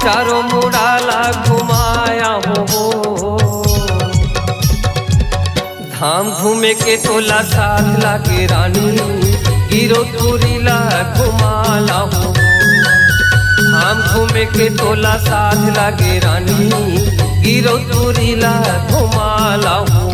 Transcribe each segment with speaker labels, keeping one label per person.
Speaker 1: चारों मुड़ाला घुमाया हो। धाम घूमे के तोला साथ लागे रानी, गिरो तुरीला घुमाला हो। धाम घूमे के तोला साथ लागे रानी, गिरो तुरीला घुमाला हो।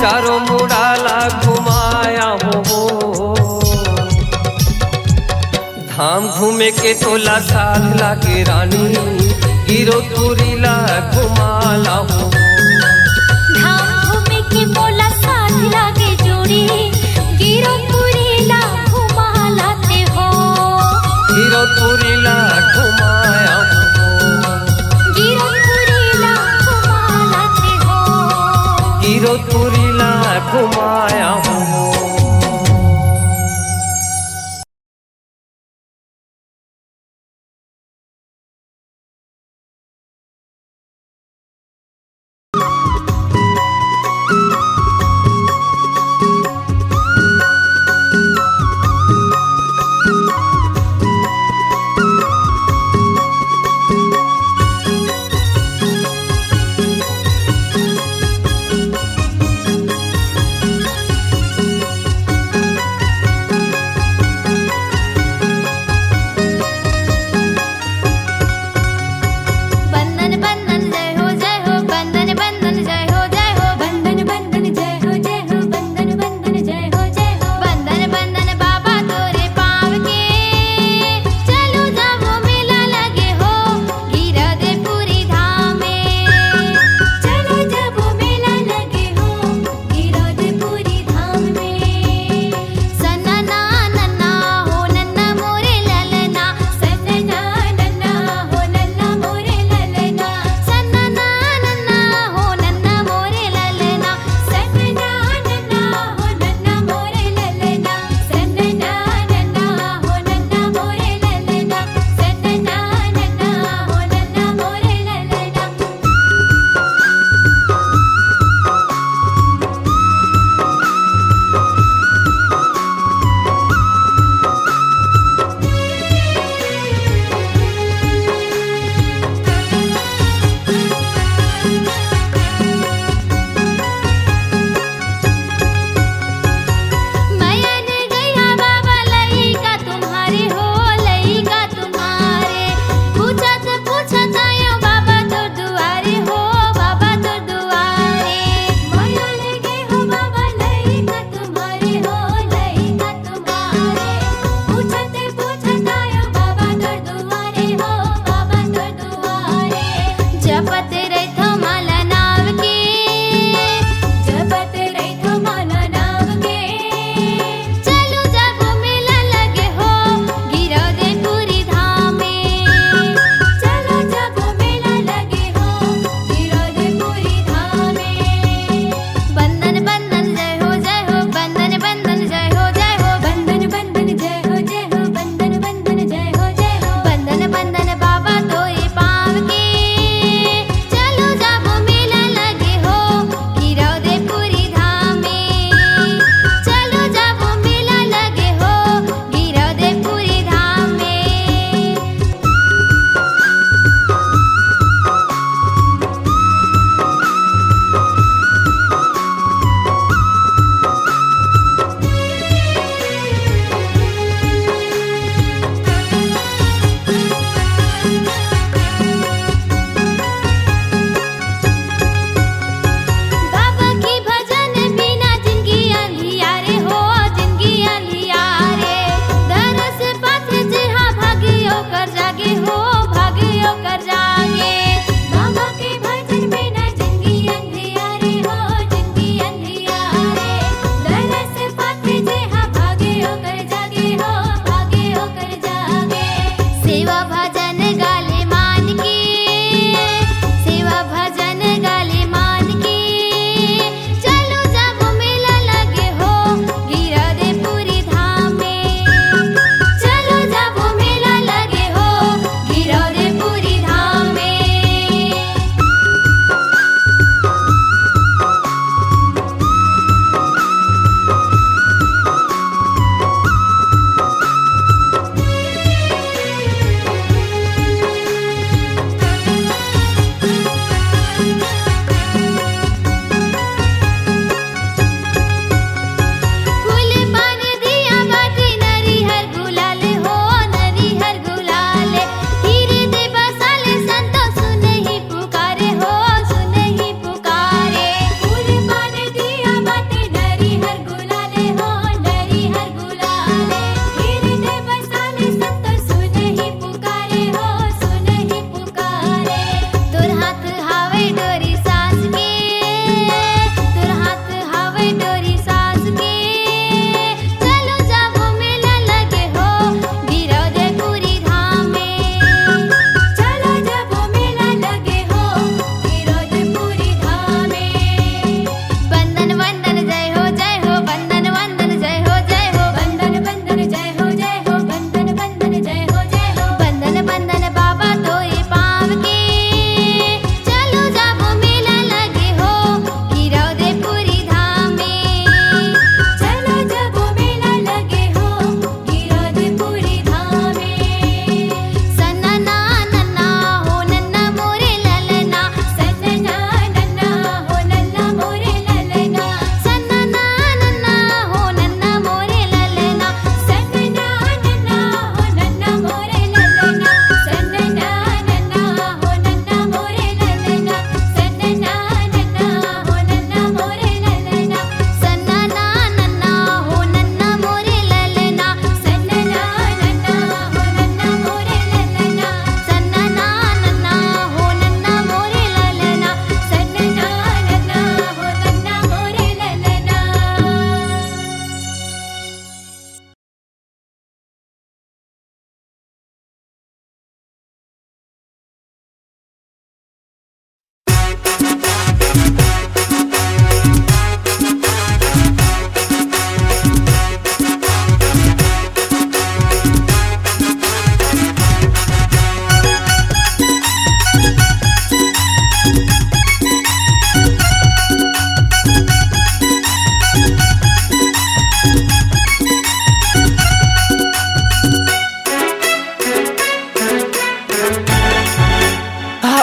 Speaker 1: चारों मुड़ाला घुमाया हो। धाम घूमे के तोला साथ लागे रानी, गिरो तुरीला घुमाला हो।
Speaker 2: धाम घूमे के मोला साथ लागे जोड़ी, गिरो तुरीला घुमालाते हो।
Speaker 1: गिरो तुरीला घुमाया हो।
Speaker 2: गिरो तुरीला घुमालाते हो।
Speaker 1: गिरो तुरीला घुमाया हो।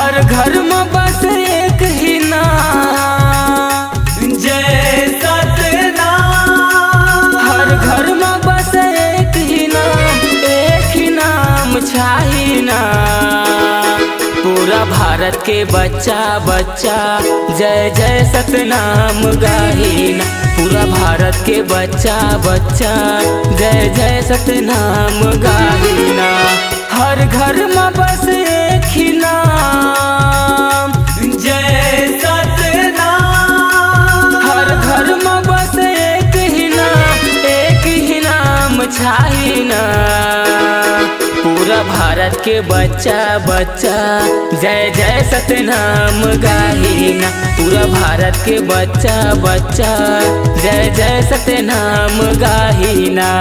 Speaker 3: हर घर में बस एक ही नाम जय सतनाम। हर घर में बस एक ही नाम छाही ना। पूरा भारत के बच्चा बच्चा जय जय सतनाम गाही ना। पूरा भारत के बच्चा बच्चा जय जय सतनाम गाही ना। हर घर में बस एक ही नाम जय सतनाम। हर घर में बस एक ही नाम छाही ना। पूरा भारत के बच्चा बच्चा जय जय सतनाम गाही ना। पूरा भारत के बच्चा बच्चा जय जय सतनाम गाही ना।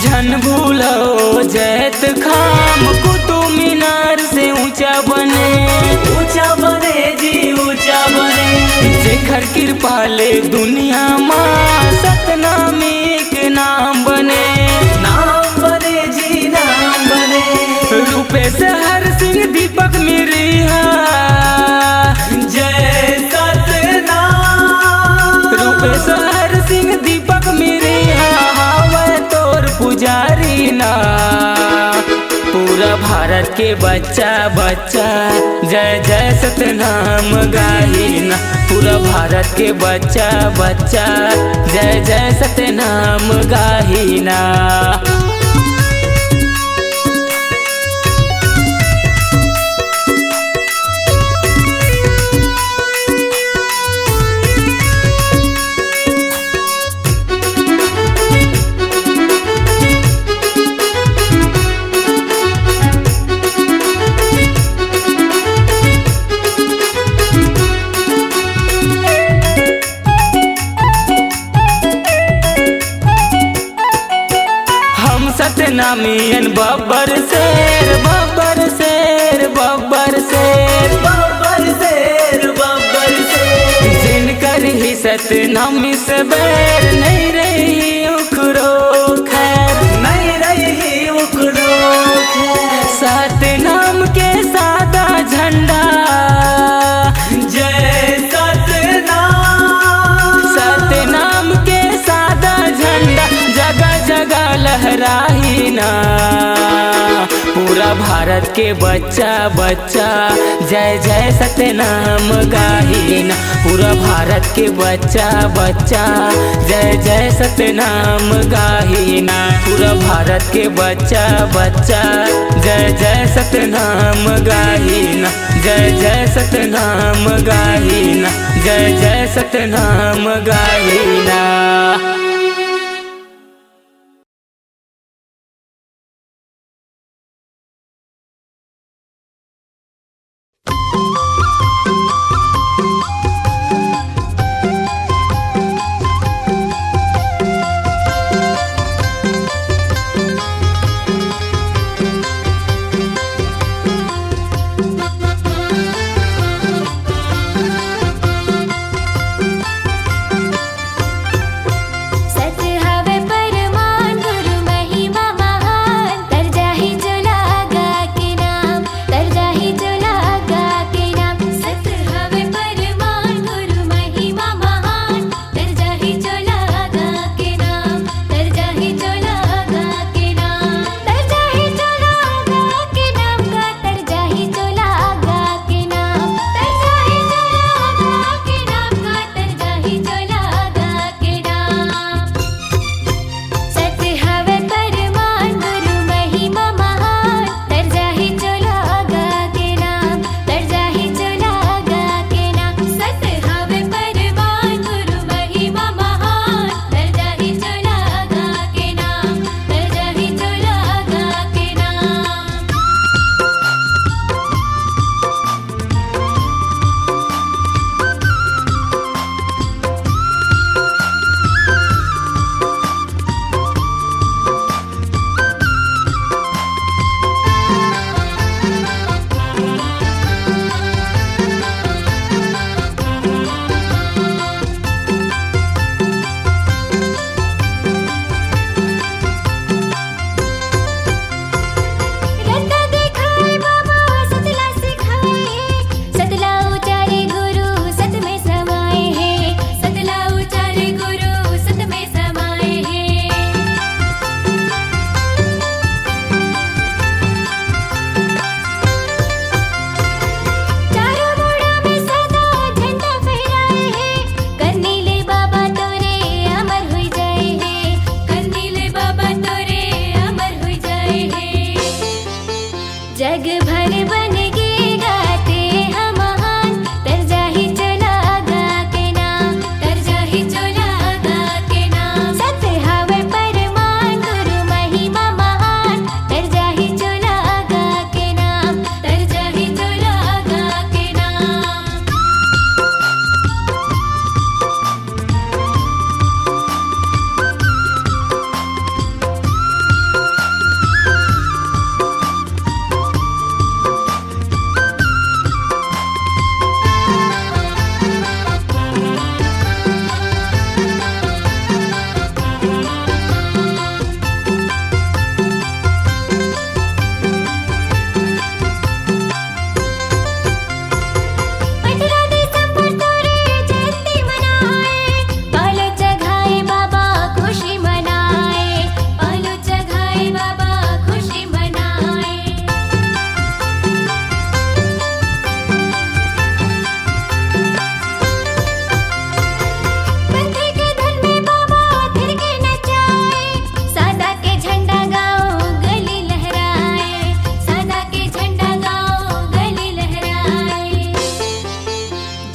Speaker 3: जन भूलो जैत खाम कुतुब मीनार से ऊंचा बने जी ऊंचा बने। जेखर कृपाले दुनिया माँ सतनामी के नाम बने जी नाम बने। रूपेश हर सिंह दीपक मिरिहा जय सतनाम। रूपेश हर सिंह दीपक मिरिहा पुजारी ना। पूरा भारत के बच्चा बच्चा जय जय सतनाम गाही ना। पूरा भारत के बच्चा बच्चा जय जय सतनाम गाही ना। सतनामियन बब्बर शेर बब्बर शेर बब्बर शेर बब्बर शेर बब्बर शेर। जिनकर ही सतनामी से बैर नहीं रही उखरो खैर नहीं रही उखरो खैर। सतनाम के सादा झंडा जय सतनाम। सतनाम के सादा झंडा जगह जगह लहराही ना। पूरा भारत के बच्चा बच्चा जय जय सतनाम गाही ना। पूरा भारत के बच्चा बच्चा जय जय सतनाम गाही ना। पूरा भारत के बच्चा बच्चा जय जय सतनाम गाही ना। जय जय सतनाम गाही ना। जय जय सतनाम गाही ना।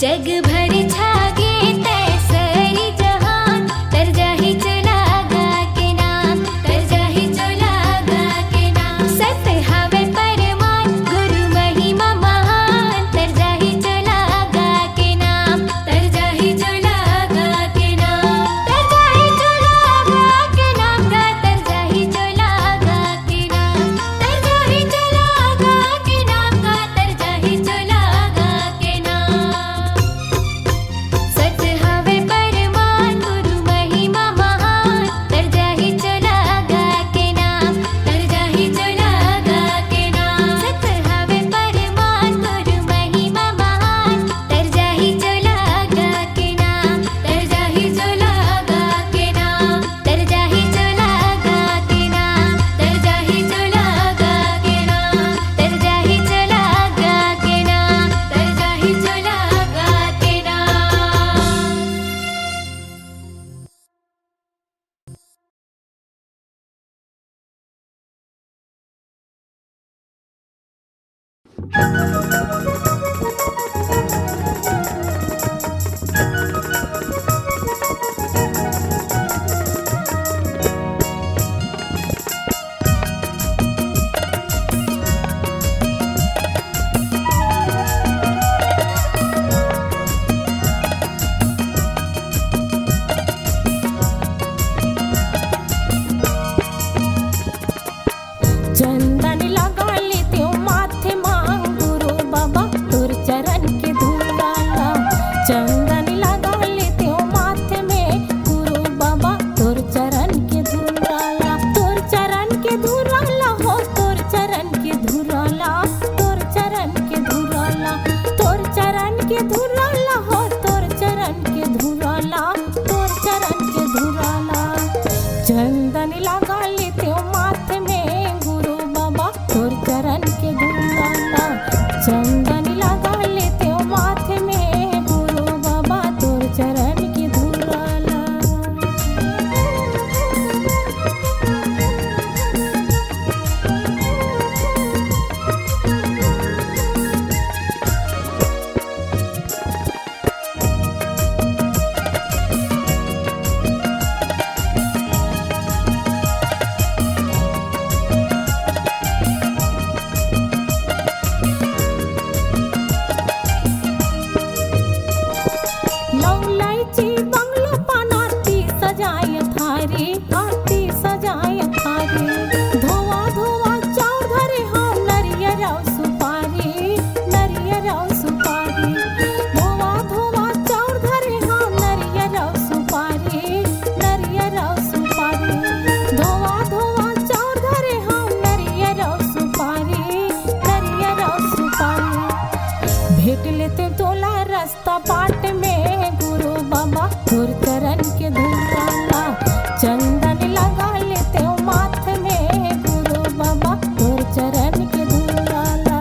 Speaker 2: जग भर छागे तैसरी जहान तर जाहि चला गा के नाम तर जाहि चला गा के नाम सत्य हवे परमान गुरु महिमा महान तर जाहि चला गा के नाम तर जाहि चला गा के नाम तर जाहि चला गा के नाम गा तर जाहि चला गा के नाम तर जाहि चला गा के नाम गा तर जाहि चला गा के नाम सत्य हवे परमान गुरु महिमा महान तर जाहि चला गा के नाम तर जाहि चला गा के नाम सत्य हवे परमान गुरु महिमा महान तर जाहि चला गा के नाम तर जाहि चला गा के नाम तर जाहि चला गा के नाम तर जाहि चला गा के नाम तर जाहि चला गा के नाम तर जाहि चला गा के नाम
Speaker 4: चंदन लगा लेते हो माथे मांग गुरु बाबा तोर चरण के धूल डाला चंदन लगा लेते हो माथे में गुरु बाबा तोर चरण के धूल डाला तोर चरण के धूल डाला हो तोर चरण के धूल डाला तोर चरण के धूल डाला तोर चरण के धूल डाला हो तोर चरण के धूल डाला तोर चरण के धूल डाला चंदन लगा लेते हो माथे में गुरु बाबा तोर चरण के धूल डाला चंदन लगा लेते हो माथे में गुरु बाबा तोर चरण के धूल डाला लवलाईची बंगलो पण आरती सजाय थारी आरती सजाय थारी धोवा धोवा चाव धरे हम नरियराव सुपारी नरियराव सुपारी धोवा धोवा चाव धरे हम नरियराव सुपारी नरियराव सुपारी धोवा धोवा चाव धरे हम नरियराव सुपारी नरियराव सुपारी भेट लेते तोला रास्ता बाट में गुरु बाबा तोर चरण के धूल डाला चंदन लगा लेते हो माथे में गुरु बाबा तोर चरण के धूल डाला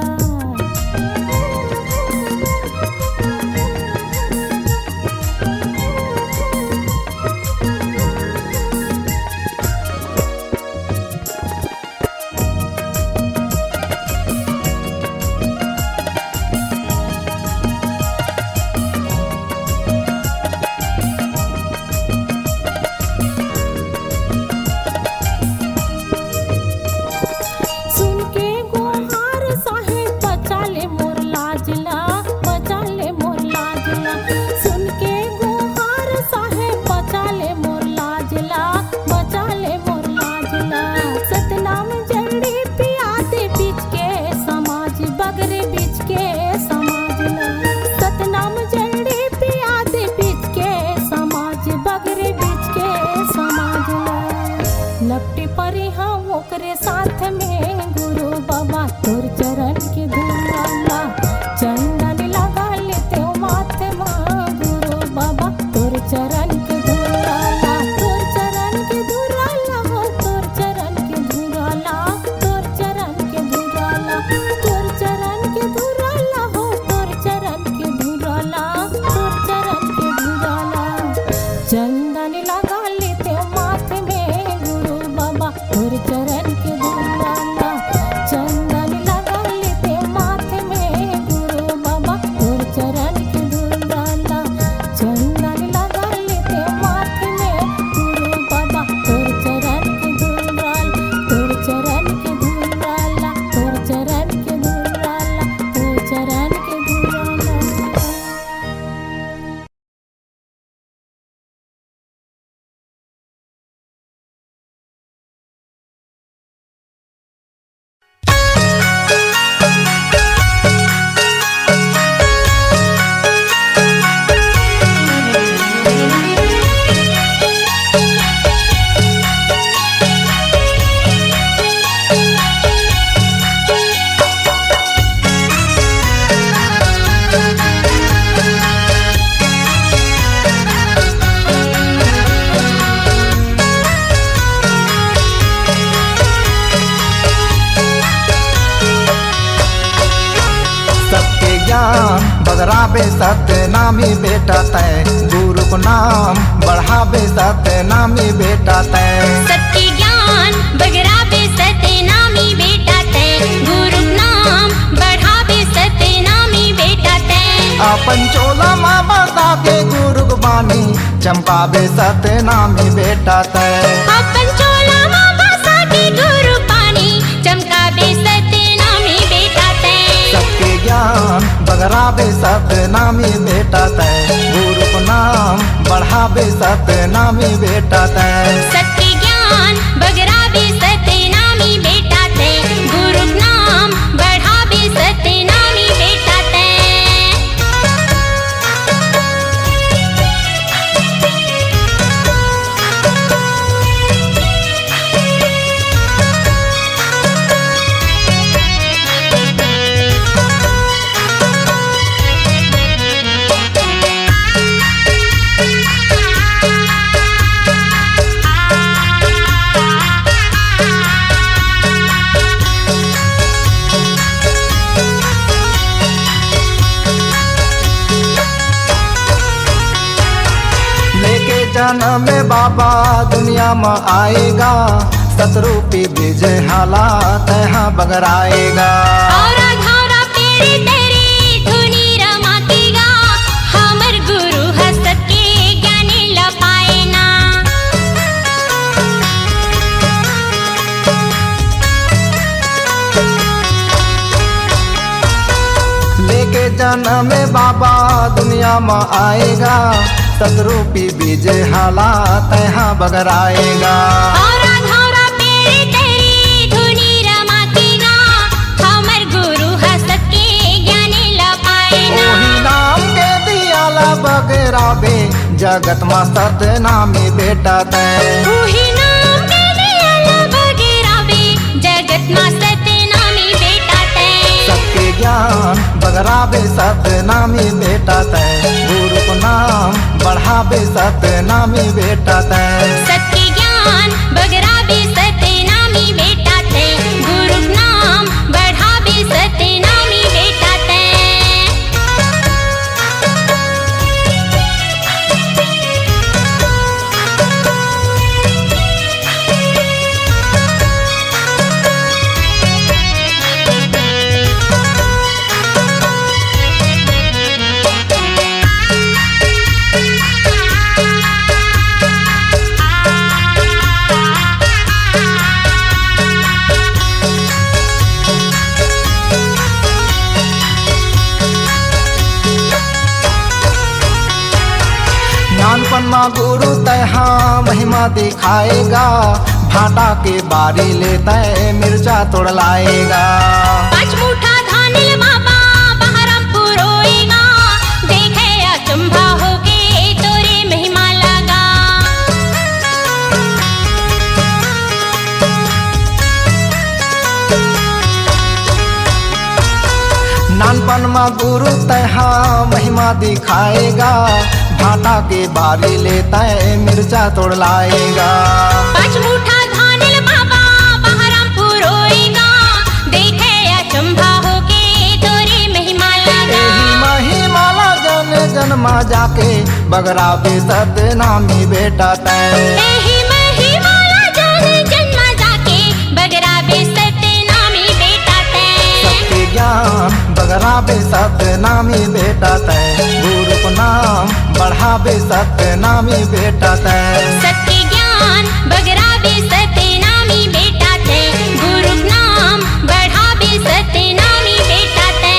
Speaker 5: ज्ञान बगराबे सत्य नामी बेटा तय, गुरु को नाम बढ़ाबे सत्य नामी बेटा तय।
Speaker 2: सत्य ज्ञान बगराबे सत्य नामी बेटा तय, गुरु नाम बढ़ाबे सत्य नामी बेटा तय।
Speaker 5: अपन चोला माँ बता के गुरु को बानी चमकाबे सत्य नामी बेटा तय।
Speaker 2: अपन चोला माँ बसा के गुरु पानी चमकाबे सत्य नामी बेटा तय।
Speaker 5: सबके ज्ञान बगराबे सत्य नामी बेटा तय, गुरु को नाम बढ़ाबे सत्य नामी बेटा तय।
Speaker 2: सत्य ज्ञान बगराबे सत्य नामी बेटा तय, गुरु नाम बढ़ाबे सत्य नामी बेटा तय।
Speaker 5: लेके जन्म में बाबा दुनिया में आएगा, सतरूपी विजय हाला तहाँ बगराएगा।
Speaker 2: औरा घौरा पेरी तेरी धुनी रमाकेगा, हमर गुरु हसत के ज्ञानी लपाए ना।
Speaker 5: लेके जन्म में बाबा दुनिया में आएगा, सतरूपी विजय हाला तहाँ बगराएगा।
Speaker 2: औरा घौरा पेरी तेरी धुनी रमाकेगा, हमर गुरु हसत के ज्ञानी लपाए ना।
Speaker 5: ओही नाम के दियाला बगराबे जगत में सत्य नामी बेटा तय।
Speaker 2: उही नाम के दियाला बगराबे जगत मा सत्य नामी बेटा तय।
Speaker 5: सबके ज्ञान बगराबे सत्य नामी बेटा तय, गुरु को नाम बढ़ाबे सत्य नामी बेटा तय।
Speaker 2: सत्य ज्ञान बगराबे सत्य नामी बेटा तय, गुरु नाम बढ़ाबे सत्य नामी बेटा तय।
Speaker 5: नानपन माँ गुरु तहाँ महिमा दिखाएगा, भाटा के बारी लेता है मिर्चा तोड़ लाएगा।
Speaker 2: पाँच मुठा धानिल बाबा बहरमपुर रोएगा, देखे अचंभा होके तोरे महिमा लगा।
Speaker 5: नानपन माँ गुरु तहाँ महिमा दिखाएगा, भाटा के बारी लेता है मिर्चा तोड़ लाएगा।
Speaker 2: पाँच मुठा धानिल बाबा बहरमपुर रोएगा, देखे अचंभा होके तोरे महिमा लगा।
Speaker 5: एही महिमाला जन जन्मा जाके बगराबे सत्य नामी बेटा तय।
Speaker 2: एही महिमाला जन जन्मा जाके बगराबे सत्य नामी बेटा तय।
Speaker 5: सबके ज्ञान बगराबे सत्य नामी बेटा तय, गुरु को नाम बढ़ाबे सत्य नामी बेटा तय।
Speaker 2: सत्य ज्ञान बगराबे सत्य नामी बेटा तय, गुरु नाम बढ़ाबे सत्य नामी बेटा तय।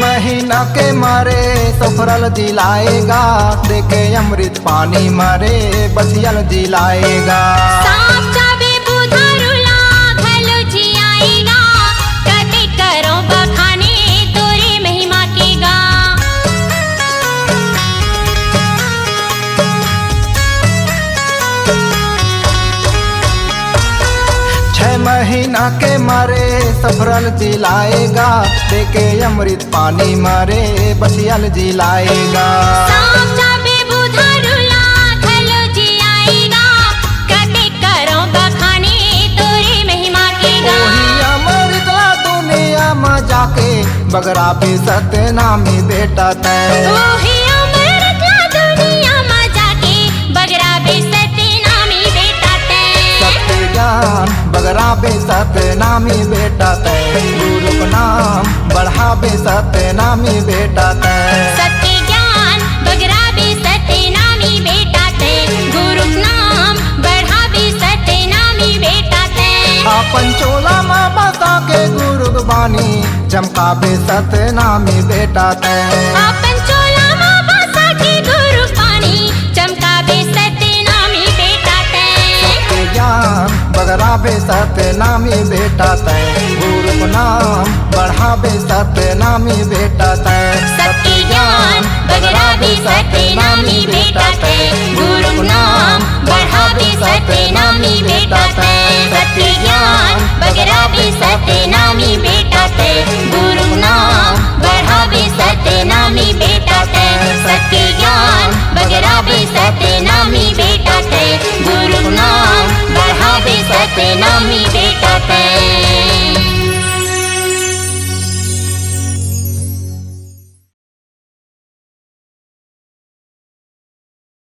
Speaker 5: महीना के मारे सफरल दिलाएगा, देखे अमृत पानी मारे बसियल दिलाएगा।
Speaker 2: सांप चाबे बुधारुला घलो जियाए आएगा कभी करो बखाने तोरी महिमा की गा।
Speaker 5: 6 महीना के मारे सफरल जिलाएगा, देके अमृत पानी मारे बसियल जिलाएगा।
Speaker 2: सांप चाबे बुधा रुला खलो जी आएगा कभी करो बखाने तोरी महिमा की गा।
Speaker 5: ओही अमृत ला दुनिया में जाके बगरा पे सतनामी बेटा तय।
Speaker 2: ओही अमृत ला दुनिया में जाके बगरा बे सतनामी बेटा तय।
Speaker 5: सत्य ज्ञान बगराबे सतनामी बेटा तय, गुरु को नाम बढ़ाबे सतनामी बेटा तय।
Speaker 2: सत्य ज्ञान बगराबे सतनामी बेटा तय, गुरु नाम बढ़ाबे सतनामी बेटा तय।
Speaker 5: अपन चोला माँ बता के गुरु बानी चमकाबे सतनामी बेटा तय।
Speaker 2: अपन चोला माँ बसा के गुरु पानी चमकाबे सतनामी बेटा तय।
Speaker 5: सत्य ज्ञान बगराबे सतनामी बेटा तय, गुरु को नाम बढ़ाबे सतनामी बेटा तय।
Speaker 2: सत्य ज्ञान बगराबे सतनामी बेटा तय, गुरु नाम बढ़ाबे सतनामी बेटा तय। सत्य ज्ञान बगराबे सतनामी बेटा तय, गुरु नाम बढ़ाबे सतनामी बेटा तय। सत्य ज्ञान बगराबे सतनामी बेटा तय, गुरु नाम बढ़ाबे सतनामी बेटा तय।